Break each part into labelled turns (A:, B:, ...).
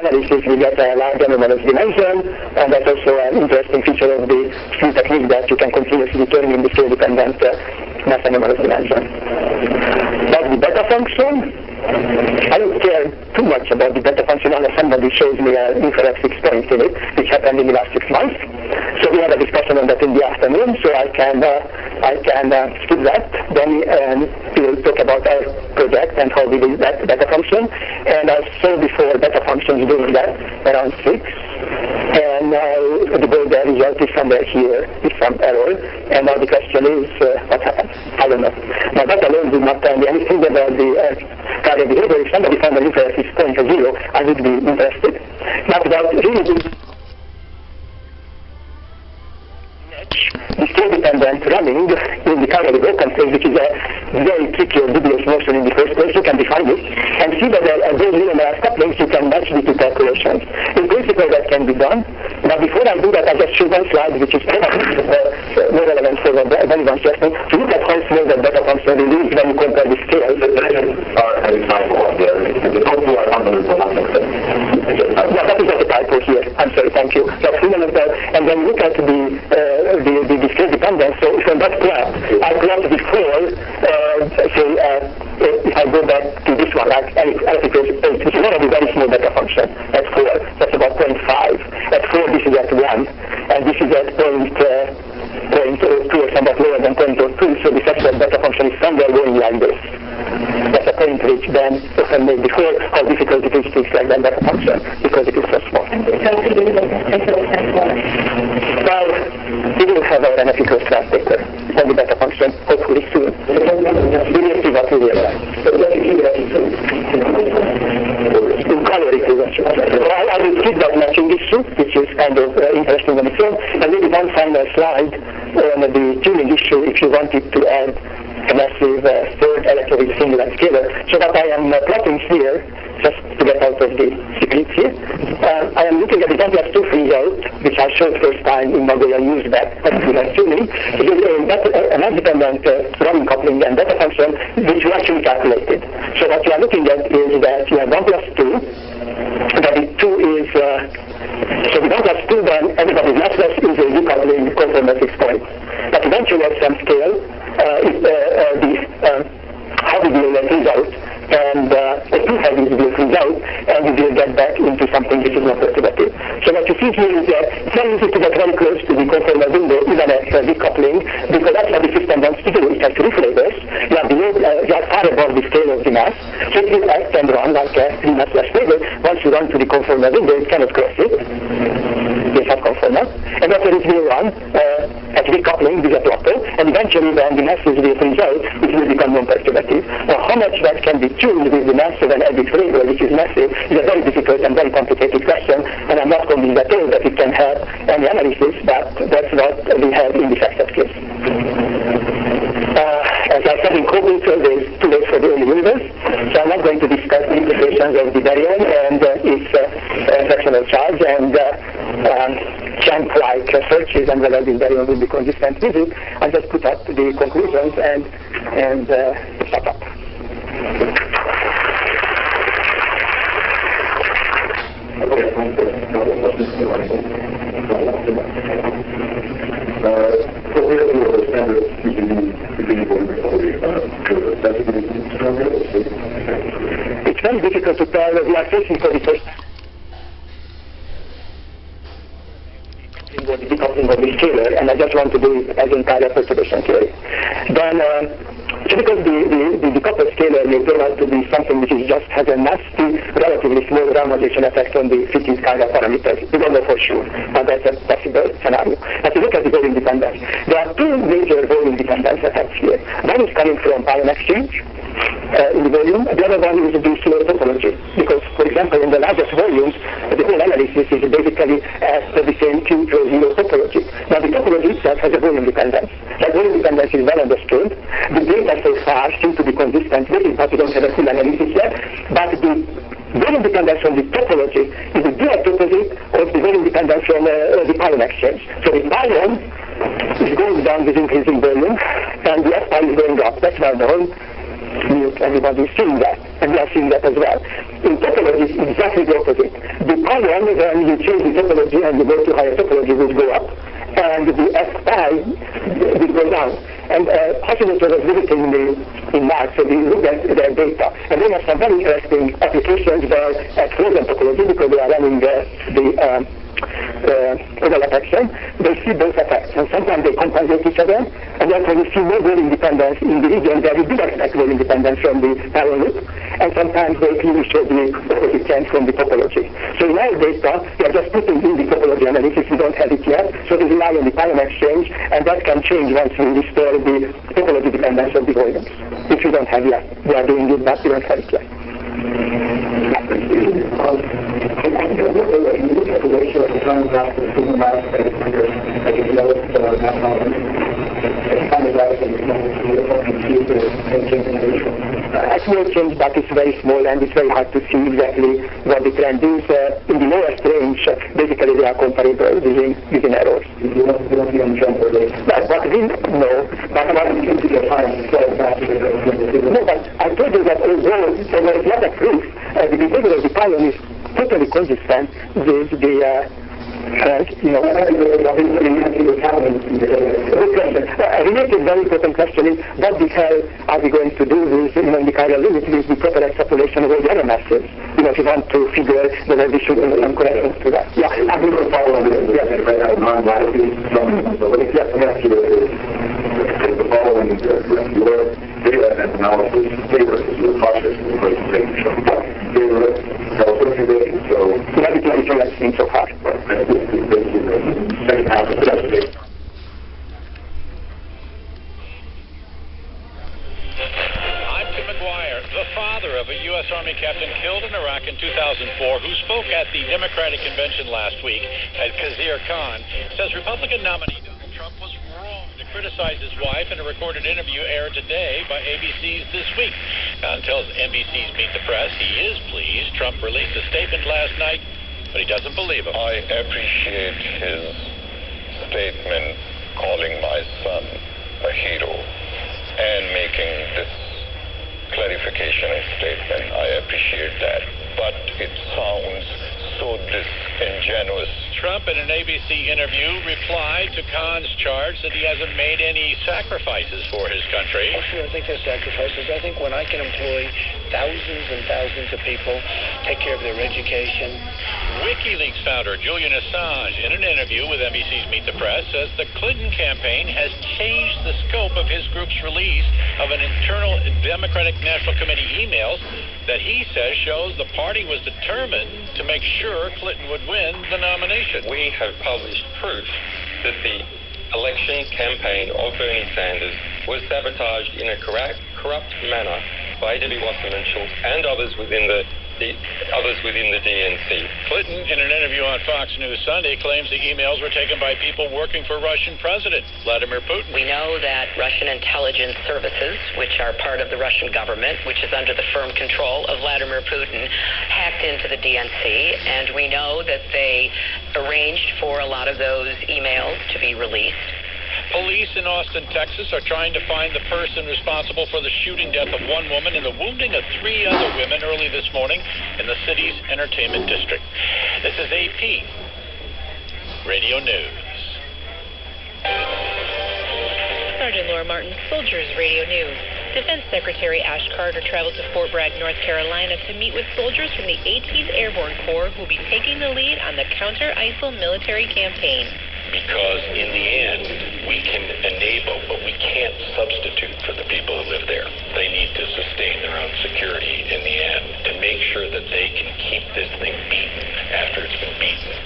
A: analysis, we get a large anomalous dimension, and that's also an interesting feature of the scale technique that you can continuously determine the scale-dependent mass anomalous dimension. That's the beta function. I don't care too much about the beta function unless somebody shows me an incorrect experiment in it, which happened in the last 6 months. So we had a discussion on that in the afternoon, so I can skip that. Then we'll talk about our project and how we did that beta function. And I saw before beta functions doing that around 6. And the result is somewhere here with some error. And now the question is, what happened? I don't know. Now that alone would not tell me anything about the cardiac behavior. If somebody found an incorrect point of 0, I would be interested. Now without really the scale-dependent running in the cardiac broken phase, which is a very tricky or dubious notion in the first place, you can define it and see whether those linear couplings you can match the two calculations. In principle, that can be done. Now, before I do that, I just show one slide, which is probably more relevant for what anyone's asking. To look at how small that beta function really is when you compare the scales.
B: The measures are an example of the total are unbelievable.
A: Yeah, that is not a typo here. I'm sorry, thank you. That's fundamental. And when you look at the scale dependence, so from that graph, I plot before, if I go back to this one, like arXiv 8, which is already very small beta function at 4, that's about 0.5. At 4, this is at 1, and this is at 0.02 or somewhat lower than 0.02, so the actual beta function is somewhere going like this. That's a point which then often made before how difficult it is to extract that beta function because it is so small. Well, we will have our NFE translator on the beta function hopefully soon. We will see what we realize. In color equation. I will skip that matching issue, which is kind of interesting on its own, and maybe one final slide on the tuning issue if you wanted to add a massive third electrolyte singular scalar. So what I am plotting here, just to get out of the secrets here, I am looking at the 1+2 result, which I showed first time in Nagoya used that particular tuning. It is a mass-dependent running coupling and beta function, which we actually calculated. So what you are looking at is that you have 1+2, that the 2 is, so the 1+2 then everybody's massless is a decoupling conformal 6 points. But eventually at some scale, how we will result, and the two heavies will result, and we will get back into something which is not perturbative. So what you see here is that it's not easy to get very close to the conformal window, even at decoupling, because that's what the system wants to do. It has three flavors. You are far above the scale of the mass, so it will act and run like a 3 massless flavor. Once you run to the conformal window, it cannot cross it. It's not conformal. And after it will run at decoupling with a plotter, and eventually when the masses will result, it will become non-perturbative. Now, how much that can be tuned with the mass of an added flavor, which is massive, is a very difficult and very complicated question, and I'm not convinced at all that it can have any analysis, but that's what we have in this exact case. As I said in COVID, there is too late for the early universe, so I'm not going to discuss the implications of the baryon and its fractional charge and champ-like searches and whether this baryon will be consistent with it. I just put up the conclusions and shut up. It's very difficult to tell. We are facing for the first decoupling of the scalar, and I just want to do it as entire perturbation theory. Then, because the decoupled scalar may turn out to be something which is just has a nasty, relatively small randomization effect on the fitting scalar parameters. We don't know for sure, but that's a possible scenario. But to look at the volume dependence, there are two major volume dependence effects here. One is coming from ion exchange in the volume. The other one is the slow topology, because, for example, in the largest volumes, the whole analysis is basically as the same Q0 topology. Now, the topology itself has a volume dependence. That volume dependence is well understood. The data so far seem to be consistent with it, but we don't have a full analysis yet. But the volume dependence on the topology is the direct opposite of the volume dependence on the ion exchange. So the ion is going down with increasing volume, and the S pi is going up. That's well known. milk. Everybody is seeing that, and we are seeing that as well. In topology, it's exactly the opposite. The ion, when you change the topology and you go to higher topology, will go up, and the F-pi will go down. And Hashimoto was visiting in March, so we looked at their data. And they have some very interesting applications there at frozen topology, because they are running the overlap action. They see both effects, and sometimes they compensate each other, and therefore you see no goal independence in the region where you do expect goal independence from the parallel loop, and sometimes they clearly show the opposite trend from the topology. So in our data, we are just putting in the topology analysis, we don't have it yet, so we rely on the pion exchange, and that can change once we restore the topology dependence of the volumes, which we don't have yet. We are doing it, but we don't have it yet. Actually change, but it's very small and it's very hard to see exactly what the trend is. In the lowest range, basically they are comparable using errors. But we know, but I told you that although there is not a proof, the behavior of the pion is totally consistent with the a related very important question is, what the hell are we going to do with, in the chiral limit with the proper extrapolation of all the other masses? If you want to figure whether we should do some corrections to that. Yeah, I will follow this. Yes. The
B: following your data and analysis favors your process in the presentation. So
A: let's think so far.
C: The father of a U.S. Army captain killed in Iraq in 2004, who spoke at the Democratic Convention last week at Khazir Khan, says Republican nominee Donald Trump was wrong to criticize his wife in a recorded interview aired today by ABC's This Week. Khan tells NBC's Meet the Press he is pleased Trump released a statement last night, but he doesn't believe him.
D: I appreciate his statement calling my son a hero and making this clarification and statement. I appreciate that, but it sounds so disingenuous.
C: Trump, in an ABC interview, replied to Khan's charge that he hasn't made any sacrifices for his country.
E: Oh, sure, I think there's sacrifices. I think when I can employ thousands and thousands of people, take care of their education.
C: WikiLeaks founder Julian Assange, in an interview with NBC's Meet the Press, says the Clinton campaign has changed the scope of his group's release of an internal Democratic National Committee emails that he says shows the party was determined to make sure Clinton would win the nomination.
F: We have published proof that the election campaign of Bernie Sanders was sabotaged in a corrupt manner by W. Wasserman Schultz and others within the DNC.
C: Clinton, in an interview on Fox News Sunday, claims the emails were taken by people working for Russian President Vladimir Putin.
G: We know that Russian intelligence services, which are part of the Russian government, which is under the firm control of Vladimir Putin, hacked into the DNC, and we know that they arranged for a lot of those emails to be released.
C: Police in Austin, Texas, are trying to find the person responsible for the shooting death of one woman and the wounding of 3 other women early this morning in the city's entertainment district. This is AP Radio News.
H: Sergeant Laura Martin, Soldiers Radio News. Defense Secretary Ash Carter traveled to Fort Bragg, North Carolina to meet with soldiers from the 18th Airborne Corps who will be taking the lead on the counter-ISIL military campaign.
I: Because in the end, we can enable, but we can't substitute for the people who live there. They need to sustain their own security in the end to make sure that they can keep this thing beaten after it's been beaten.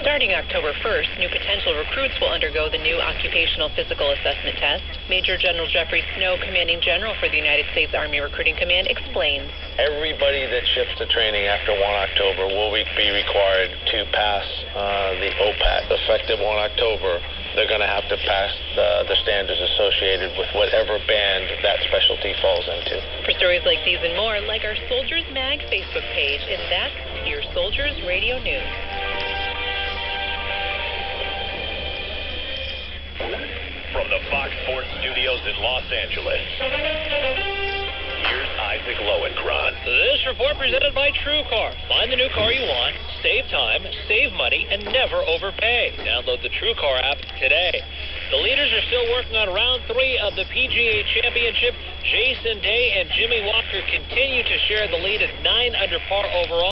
H: Starting October 1st, new potential recruits will undergo the new occupational physical assessment test. Major General Jeffrey Snow, Commanding General for the United States Army Recruiting Command, explains.
J: Everybody that ships to training after 1 October will be required to pass the OPAT. Effective 1 October, they're going to have to pass the standards associated with whatever band that specialty falls into.
H: For stories like these and more, like our Soldiers Mag Facebook page, and that's your Soldiers Radio News.
I: From the Fox Sports Studios in Los Angeles,
C: Isaac Lowenkron.
K: This report presented by TrueCar. Find the new car you want, save time, save money, and never overpay. Download the TrueCar app today. The leaders are still working on round 3 of the PGA Championship. Jason Day and Jimmy Walker continue to share the lead at 9 under par overall.